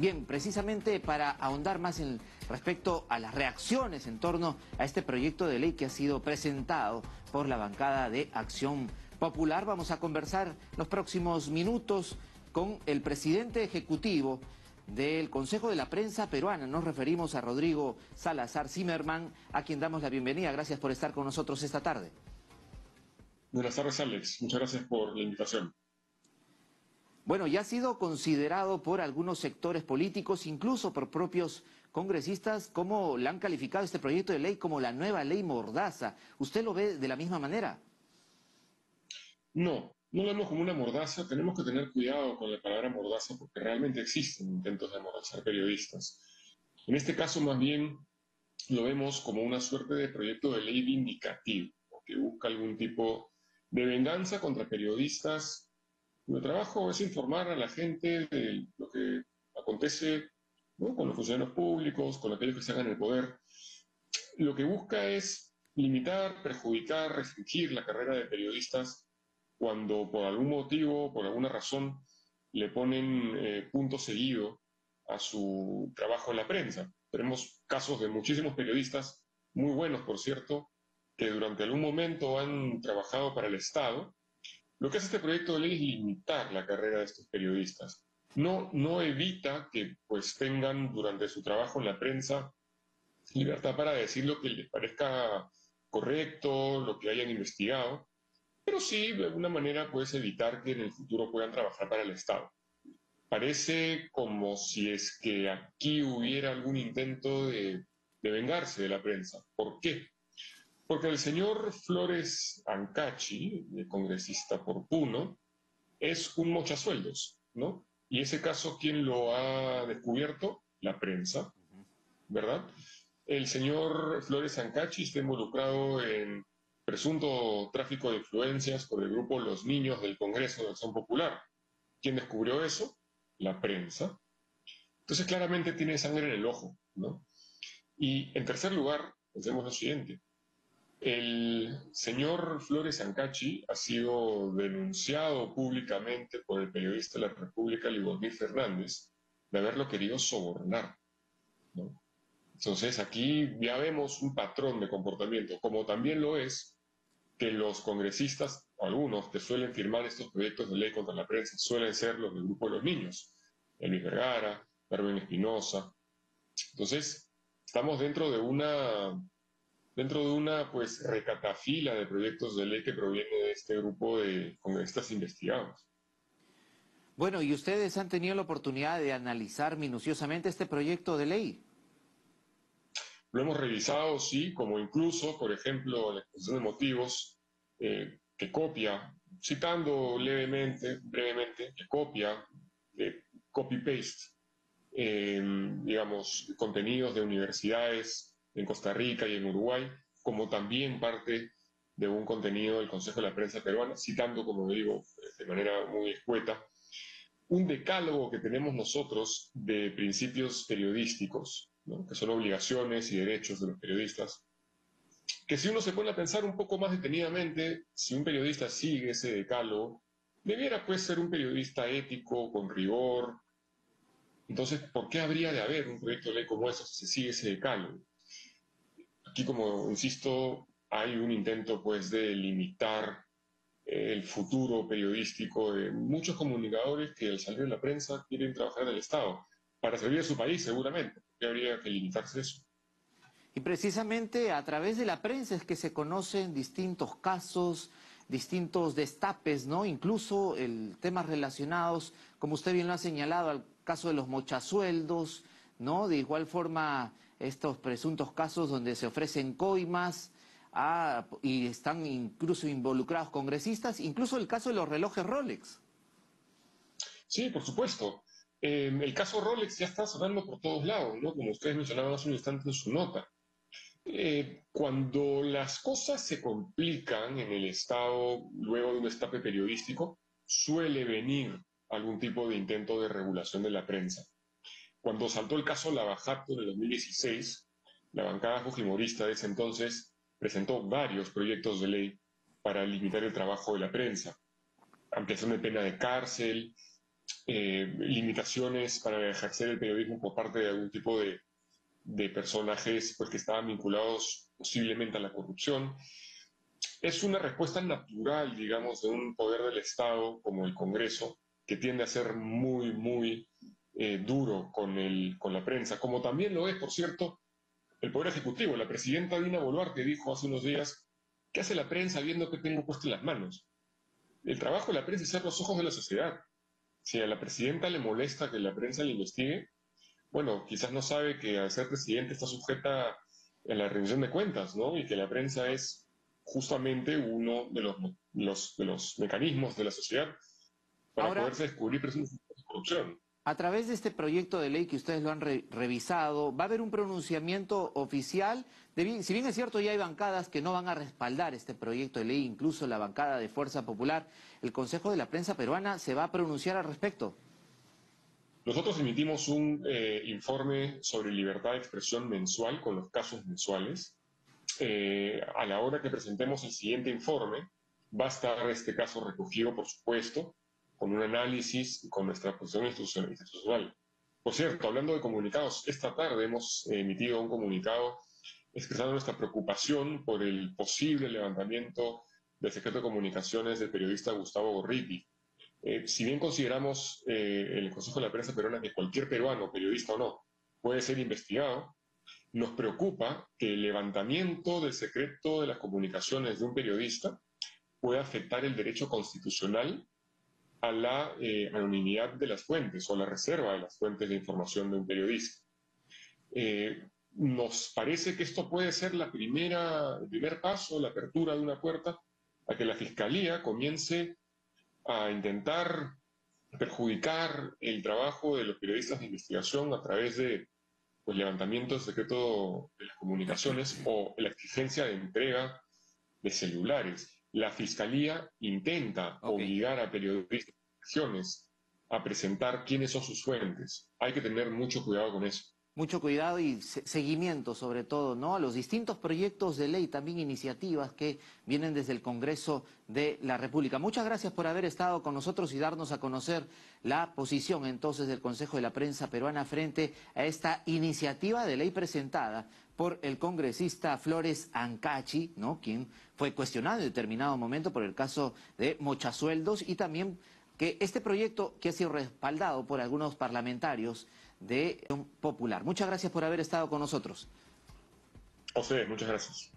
Bien, precisamente para ahondar más respecto a las reacciones en torno a este proyecto de ley que ha sido presentado por la bancada de Acción Popular, vamos a conversar los próximos minutos con el presidente ejecutivo del Consejo de la Prensa Peruana. Nos referimos a Rodrigo Salazar Zimmerman, a quien damos la bienvenida. Gracias por estar con nosotros esta tarde. Buenas tardes, Alex. Muchas gracias por la invitación. Bueno, ya ha sido considerado por algunos sectores políticos, incluso por propios congresistas, como le han calificado este proyecto de ley como la nueva ley Mordaza. ¿Usted lo ve de la misma manera? No lo vemos como una mordaza. Tenemos que tener cuidado con la palabra mordaza porque realmente existen intentos de amordazar periodistas. En este caso, más bien, lo vemos como una suerte de proyecto de ley vindicativo, que busca algún tipo de venganza contra periodistas. Mi trabajo es informar a la gente de lo que acontece, ¿no?, con los funcionarios públicos, con aquellos que están en el poder. Lo que busca es limitar, perjudicar, restringir la carrera de periodistas cuando por algún motivo, por alguna razón, le ponen punto seguido a su trabajo en la prensa. Tenemos casos de muchísimos periodistas, muy buenos por cierto, que durante algún momento han trabajado para el Estado. Lo que hace este proyecto de ley es limitar la carrera de estos periodistas. No evita que pues tengan durante su trabajo en la prensa libertad para decir lo que les parezca correcto, lo que hayan investigado, pero sí de alguna manera puedes evitar que en el futuro puedan trabajar para el Estado. Parece como si es que aquí hubiera algún intento de vengarse de la prensa. ¿Por qué? Porque el señor Flores Ancachi, congresista por Puno, es un mochasueldos, ¿no? Y ese caso, ¿quién lo ha descubierto? La prensa, ¿verdad? El señor Flores Ancachi está involucrado en presunto tráfico de influencias por el grupo Los Niños del Congreso de Acción Popular. ¿Quién descubrió eso? La prensa. Entonces claramente tiene sangre en el ojo, ¿no? Y en tercer lugar, pensemos lo siguiente. El señor Flores Ancachi ha sido denunciado públicamente por el periodista de la República, Libomir Fernández, de haberlo querido sobornar, ¿no? Entonces aquí ya vemos un patrón de comportamiento, como también lo es que los congresistas, algunos que suelen firmar estos proyectos de ley contra la prensa, suelen ser los del grupo de los niños, Luis Vergara, Darwin Espinosa. Entonces, estamos dentro de una pues recatafila de proyectos de ley que proviene de este grupo de congresistas investigados. Bueno, ¿y ustedes han tenido la oportunidad de analizar minuciosamente este proyecto de ley? Lo hemos revisado, sí, como incluso, por ejemplo, la exposición de motivos que copia, citando levemente, brevemente, que copia, copy-paste, digamos, contenidos de universidades en Costa Rica y en Uruguay, como también parte de un contenido del Consejo de la Prensa Peruana, citando, como digo, de manera muy escueta, un decálogo que tenemos nosotros de principios periodísticos, ¿no?, que son obligaciones y derechos de los periodistas, que si uno se pone a pensar un poco más detenidamente, si un periodista sigue ese decálogo, debiera pues ser un periodista ético, con rigor. Entonces, ¿por qué habría de haber un proyecto de ley como eso si se sigue ese decálogo? Aquí, como insisto, hay un intento pues de limitar el futuro periodístico de muchos comunicadores que al salir de la prensa quieren trabajar en el Estado, para servir a su país seguramente. ¿Por qué habría que limitarse eso? Y precisamente a través de la prensa es que se conocen distintos casos, distintos destapes, ¿no? Incluso temas relacionados, como usted bien lo ha señalado, al caso de los mochasueldos, ¿no? De igual forma, estos presuntos casos donde se ofrecen coimas y están incluso involucrados congresistas, incluso el caso de los relojes Rolex. Sí, por supuesto. El caso Rolex ya está sonando por todos lados, ¿no? Como ustedes mencionaban hace un instante en su nota. Cuando las cosas se complican en el Estado luego de un destape periodístico, suele venir algún tipo de intento de regulación de la prensa. Cuando saltó el caso Lava Jato en el 2016, la bancada fujimorista de ese entonces presentó varios proyectos de ley para limitar el trabajo de la prensa. Ampliación de pena de cárcel, limitaciones para ejercer el periodismo por parte de algún tipo de personajes pues, que estaban vinculados posiblemente a la corrupción. Es una respuesta natural, digamos, de un poder del Estado como el Congreso, que tiende a ser muy duro con la prensa, como también lo es, por cierto, el Poder Ejecutivo. La presidenta Dina Boluarte dijo hace unos días, ¿qué hace la prensa viendo que tengo puesto en las manos? El trabajo de la prensa es ser los ojos de la sociedad. Si a la presidenta le molesta que la prensa le investigue, bueno, quizás no sabe que al ser presidente está sujeta a la rendición de cuentas, ¿no? Y que la prensa es justamente uno de los mecanismos de la sociedad para Ahora, poderse descubrir presuntos de corrupción. a través de este proyecto de ley que ustedes lo han revisado, ¿va a haber un pronunciamiento oficial? Si bien es cierto, ya hay bancadas que no van a respaldar este proyecto de ley, incluso la bancada de Fuerza Popular, ¿el Consejo de la Prensa Peruana se va a pronunciar al respecto? Nosotros emitimos un informe sobre libertad de expresión mensual con los casos mensuales. A la hora que presentemos el siguiente informe, va a estar este caso recogido, por supuesto, con un análisis y con nuestra posición institucional. Por cierto, hablando de comunicados, esta tarde hemos emitido un comunicado expresando nuestra preocupación por el posible levantamiento del secreto de comunicaciones del periodista Gustavo Gorriti. Si bien consideramos el Consejo de la Prensa Peruana que cualquier peruano, periodista o no, puede ser investigado, nos preocupa que el levantamiento del secreto de las comunicaciones de un periodista pueda afectar el derecho constitucional a la anonimidad de las fuentes o la reserva de las fuentes de información de un periodista. Nos parece que esto puede ser el primer paso, la apertura de una puerta a que la Fiscalía comience a intentar perjudicar el trabajo de los periodistas de investigación a través de pues, levantamiento del secreto de las comunicaciones o la exigencia de entrega de celulares. La Fiscalía intenta obligar a periodistas a presentar quiénes son sus fuentes. Hay que tener mucho cuidado con eso. Mucho cuidado y seguimiento, sobre todo, ¿no? A los distintos proyectos de ley, también iniciativas que vienen desde el Congreso de la República. Muchas gracias por haber estado con nosotros y darnos a conocer la posición entonces del Consejo de la Prensa Peruana frente a esta iniciativa de ley presentada por el congresista Flores Ancachi, ¿no? Quien fue cuestionado en determinado momento por el caso de mochasueldos y también que este proyecto que ha sido respaldado por algunos parlamentarios de Popular. Muchas gracias por haber estado con nosotros. A ustedes, muchas gracias.